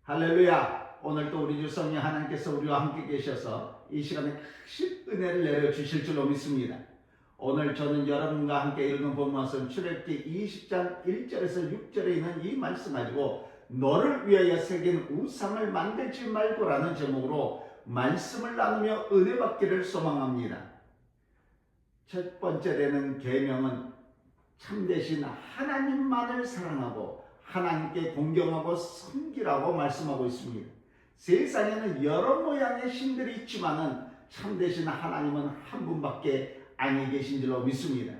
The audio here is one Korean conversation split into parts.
할렐루야. 오늘도 우리 주 성령 하나님께서 우리와 함께 계셔서 이 시간에 큰 은혜를 내려주실 줄로 믿습니다. 오늘 저는 여러분과 함께 읽은 본문은 출애굽기 20장 1절에서 6절에 있는 이 말씀 가지고 너를 위하여 새긴 우상을 만들지 말고라는 제목으로 말씀을 나누며 은혜 받기를 소망합니다. 첫 번째 되는 계명은 참되신 하나님만을 사랑하고 하나님께 공경하고 섬기라고 말씀하고 있습니다. 세상에는 여러 모양의 신들이 있지만은 참되신 하나님은 한 분밖에 아니 계신 줄로 믿습니다.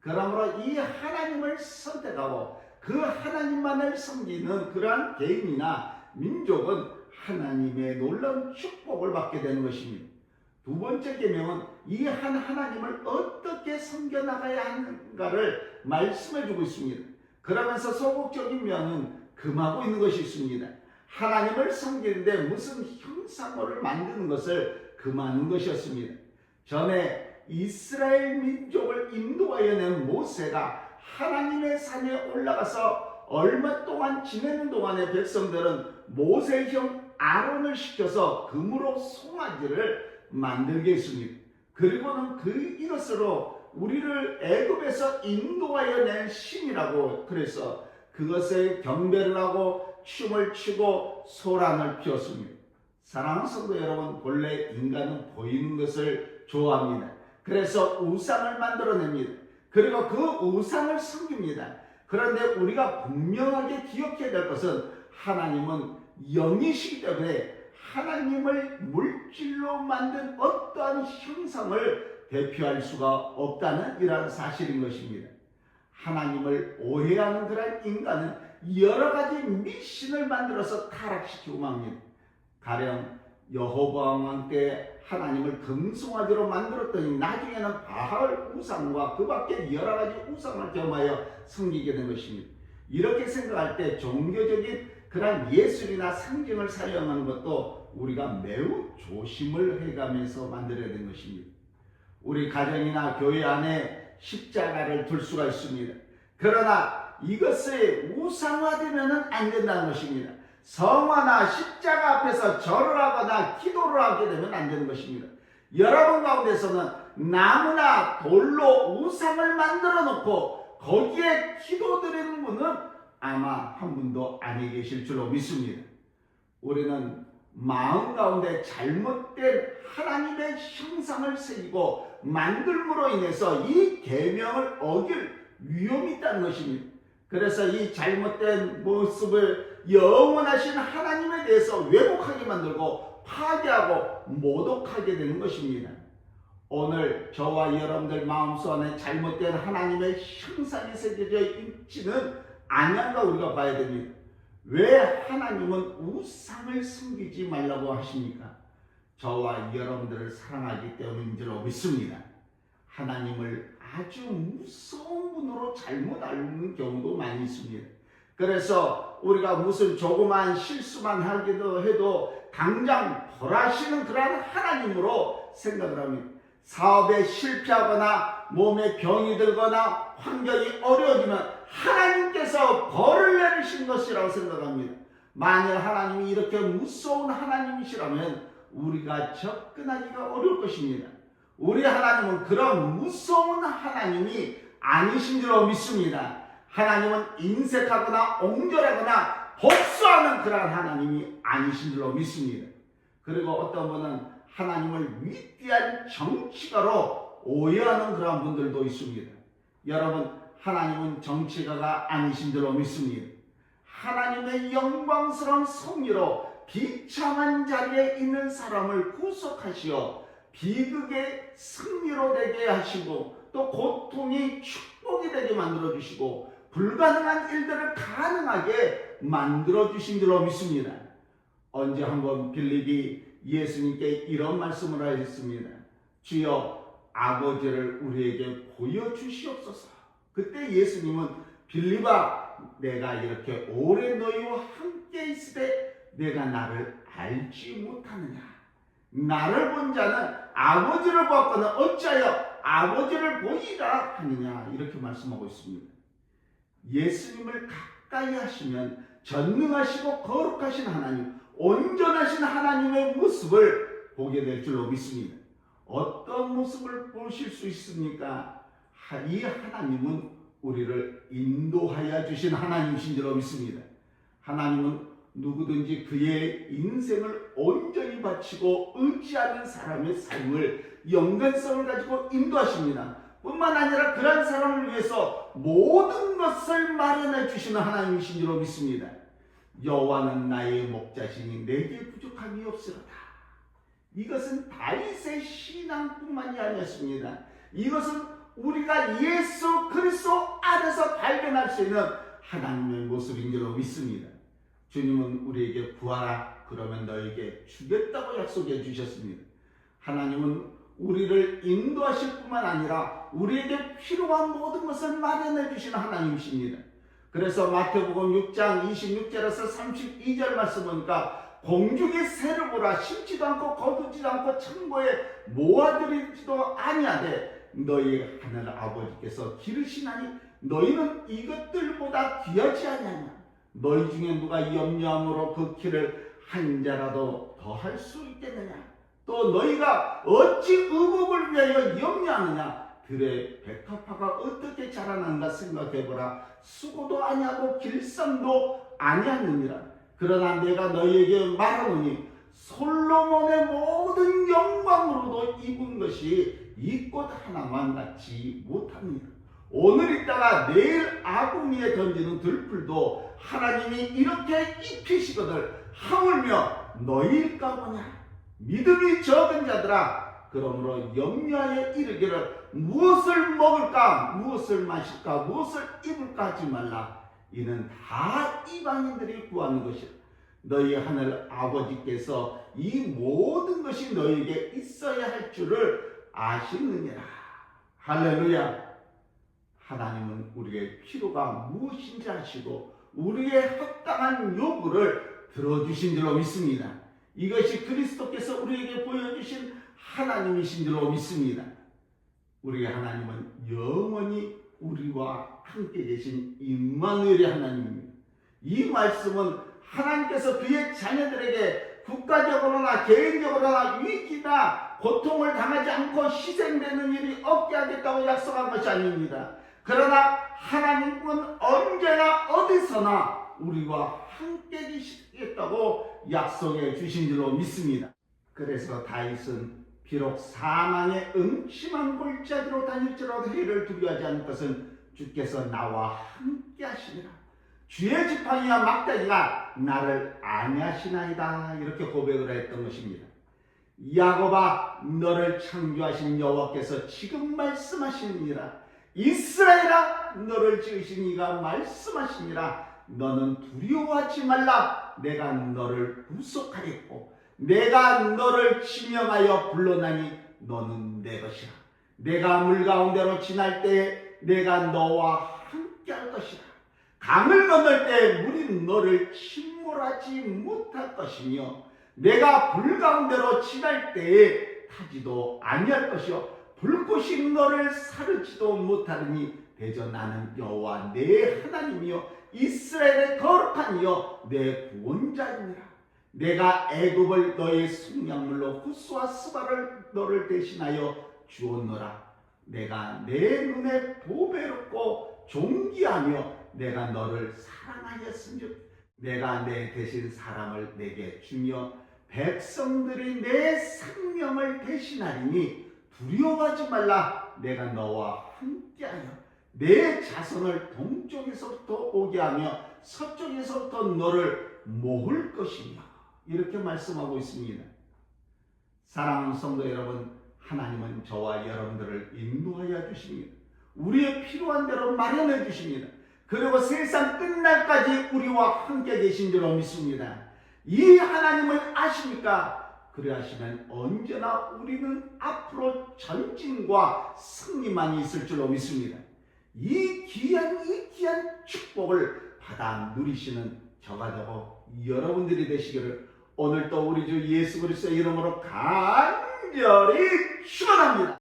그러므로 이 하나님을 선택하고 그 하나님만을 섬기는 그러한 개인이나 민족은 하나님의 놀라운 축복을 받게 되는 것입니다. 두 번째 계명은 이 한 하나님을 어떻게 섬겨나가야 하는가를 말씀해 주고 있습니다. 그러면서 소극적인 면은 금하고 있는 것이 있습니다. 하나님을 섬기는데 무슨 형상을 만드는 것을 금하는 것이었습니다. 전에 이스라엘 민족을 인도하여 낸 모세가 하나님의 산에 올라가서 얼마 동안 지내는 동안에 백성들은 모세의 형 아론을 시켜서 금으로 송아지를 만들게 했습니다. 그리고는 이것으로 우리를 애굽에서 인도하여 낸 신이라고 그래서 그것에 경배를 하고 춤을 추고 소란을 피웠습니다. 사랑하는 성도 여러분, 본래 인간은 보이는 것을 좋아합니다. 그래서 우상을 만들어냅니다. 그리고 그 우상을 섬깁니다. 그런데 우리가 분명하게 기억해야 될 것은 하나님은 영이시기 때문에 하나님을 물질로 만든 어떠한 형상을 대표할 수가 없다는 이러한 사실인 것입니다. 하나님을 오해하는 그런 인간은 여러 가지 미신을 만들어서 타락시키고 맙니다. 가령 여호보암 왕 때 하나님을 금송아지로 만들었더니 나중에는 바알 우상과 그 밖에 여러 가지 우상을 겸하여 섬기게 된 것입니다. 이렇게 생각할 때 종교적인 그런 예술이나 상징을 사용하는 것도 우리가 매우 조심을 해가면서 만들어야 되는 것입니다. 우리 가정이나 교회 안에 십자가를 둘 수가 있습니다. 그러나 이것이 우상화되면 안 된다는 것입니다. 성화나 십자가 앞에서 절을 하거나 기도를 하게 되면 안 되는 것입니다. 여러분 가운데서는 나무나 돌로 우상을 만들어 놓고 거기에 기도드리는 분은 아마 한 분도 아니 계실 줄로 믿습니다. 우리는 마음 가운데 잘못된 하나님의 형상을 새기고 만들므로 인해서 이 계명을 어길 위험이 있다는 것입니다. 그래서 이 잘못된 모습을 영원하신 하나님에 대해서 왜곡하게 만들고 파괴하고 모독하게 되는 것입니다. 오늘 저와 여러분들 마음속 안에 잘못된 하나님의 형상이 새겨져 있지는 아니한가 우리가 봐야 됩니다. 왜 하나님은 우상을 섬기지 말라고 하십니까? 저와 여러분들을 사랑하기 때문인 줄로 믿습니다. 하나님을 아주 무서운 분으로 잘못 알는 경우도 많이 있습니다. 그래서 우리가 무슨 조그만 실수만 하기도 해도 당장 벌하시는 그러한 하나님으로 생각을 합니다. 사업에 실패하거나 몸에 병이 들거나 환경이 어려워지면 하나님께서 벌을 내리신 것이라고 생각합니다. 만약 하나님이 이렇게 무서운 하나님이시라면 우리가 접근하기가 어려울 것입니다. 우리 하나님은 그런 무서운 하나님이 아니신 줄로 믿습니다. 하나님은 인색하거나 옹졸하거나 복수하는 그런 하나님이 아니신 줄로 믿습니다. 그리고 어떤 분은 하나님을 위대한 정치가로 오해하는 그런 분들도 있습니다. 여러분, 하나님은 정치가가 아니신 줄로 믿습니다. 하나님의 영광스러운 섭리로 비참한 자리에 있는 사람을 구속하시어 비극의 승리로 되게 하시고 또 고통이 축복이 되게 만들어 주시고 불가능한 일들을 가능하게 만들어 주신 줄로 믿습니다. 언제 한번 빌립이 예수님께 이런 말씀을 하셨습니다. 주여 아버지를 우리에게 보여주시옵소서. 그때 예수님은 빌립아, 내가 이렇게 오래 너희와 함께 있으되 내가 나를 알지 못하느냐? 나를 본 자는 아버지를 보았거늘 어찌하여 아버지를 보이라 하느냐? 이렇게 말씀하고 있습니다. 예수님을 가까이 하시면 전능하시고 거룩하신 하나님, 온전하신 하나님의 모습을 보게 될 줄로 믿습니다. 어떤 모습을 보실 수 있습니까? 이 하나님은 우리를 인도하여 주신 하나님이신 줄로 믿습니다. 하나님은 누구든지 그의 인생을 온전히 바치고 의지하는 사람의 삶을 연관성을 가지고 인도하십니다. 뿐만 아니라 그런 사람을 위해서 모든 것을 마련해 주시는 하나님이신 줄로 믿습니다. 여호와는 나의 목자시니 내게 부족함이 없으로다. 이것은 다윗의 신앙뿐만이 아니었습니다. 이것은 우리가 예수 그리스도 안에서 발견할 수 있는 하나님의 모습인 줄로 믿습니다. 주님은 우리에게 구하라 그러면 너에게 주겠다고 약속해 주셨습니다. 하나님은 우리를 인도하실 뿐만 아니라 우리에게 필요한 모든 것을 마련해 주시는 하나님이십니다. 그래서 마태복음 6장 26절에서 32절 말씀 보니까 공중의 새를 보라, 심지도 않고 거두지도 않고 창고에 모아들이지도 아니하되 너희 하늘 아버지께서 기르시나니 너희는 이것들보다 귀하지 아니하냐. 너희 중에 누가 염려함으로 그 키를 한 자라도 더 할 수 있겠느냐. 또 너희가 어찌 의복을 위하여 염려하느냐. 들의 백합화가 어떻게 자라나는가 생각해보라. 수고도 아니하고 길쌈도 아니하느니라. 그러나 내가 너희에게 말하노니 솔로몬의 모든 영광으로도 입은 것이 이 꽃 하나만 같지 못하느니라. 오늘 있다가 내일 아궁이에 던지는 들풀도 하나님이 이렇게 입히시거늘 하물며 너희일까 보냐. 믿음이 적은 자들아, 그러므로 염려하여 이르기를 무엇을 먹을까, 무엇을 마실까, 무엇을 입을까 하지 말라. 이는 다 이방인들이 구하는 것이라. 너희 하늘 아버지께서 이 모든 것이 너희에게 있어야 할 줄을 아시느니라. 할렐루야. 하나님은 우리의 필요가 무엇인지 아시고 우리의 합당한 요구를 들어주신 줄로 믿습니다. 이것이 그리스도께서 우리에게 보여주신 하나님이신 줄로 믿습니다. 우리의 하나님은 영원히 우리와 함께 계신 임마누엘의 하나님입니다. 이 말씀은 하나님께서 그의 자녀들에게 국가적으로나 개인적으로나 위기나 고통을 당하지 않고 희생되는 일이 없게 하겠다고 약속한 것이 아닙니다. 그러나 하나님은 언제나 어디서나 우리와 함께 계시겠다고 약속해 주신 줄로 믿습니다. 그래서 다윗은 비록 사망의 음침한 골짜기로 다닐지라도 해를 두려워하지 않을 것은 주께서 나와 함께 하시리라. 주의 지팡이와 막대기가 나를 안위하시나이다. 이렇게 고백을 했던 것입니다. 야곱아, 너를 창조하신 여호와께서 지금 말씀하시니라. 이스라엘아, 너를 지으신 이가 말씀하시니라. 너는 두려워하지 말라. 내가 너를 구속하겠고 내가 너를 지명하여 불러나니 너는 내 것이라. 내가 물 가운데로 지날 때에 내가 너와 함께 할 것이라. 강을 건널 때 물이 너를 침몰하지 못할 것이며 내가 불 가운데로 지날 때에 타지도 아니할 것이요 불꽃이 너를 사르지도 못하리니 대저 나는 여호와 내 하나님이요 이스라엘의 거룩한 이여 내 구원자이니라. 내가 애굽을 너의 속량물로 후스와 스바를 너를 대신하여 주었노라. 내가 내 눈에 보배롭고 존귀하며 내가 너를 사랑하였은즉 내가 내 대신 사람을 내게 주며 백성들이 내 생명을 대신하리니 두려워하지 말라. 내가 너와 함께하여 내 자손을 동쪽에서부터 오게 하며 서쪽에서부터 너를 모을 것이며 이렇게 말씀하고 있습니다. 사랑하는 성도 여러분, 하나님은 저와 여러분들을 인도하여 주십니다. 우리의 필요한 대로 마련해 주십니다. 그리고 세상 끝날까지 우리와 함께 계신 줄로 믿습니다. 이 하나님을 아십니까? 그리하시면 언제나 우리는 앞으로 전진과 승리만 있을 줄로 믿습니다. 이 귀한 축복을 받아 누리시는 저가 되고 여러분들이 되시기를 오늘도 우리 주 예수 그리스도의 이름으로 간절히 축원합니다.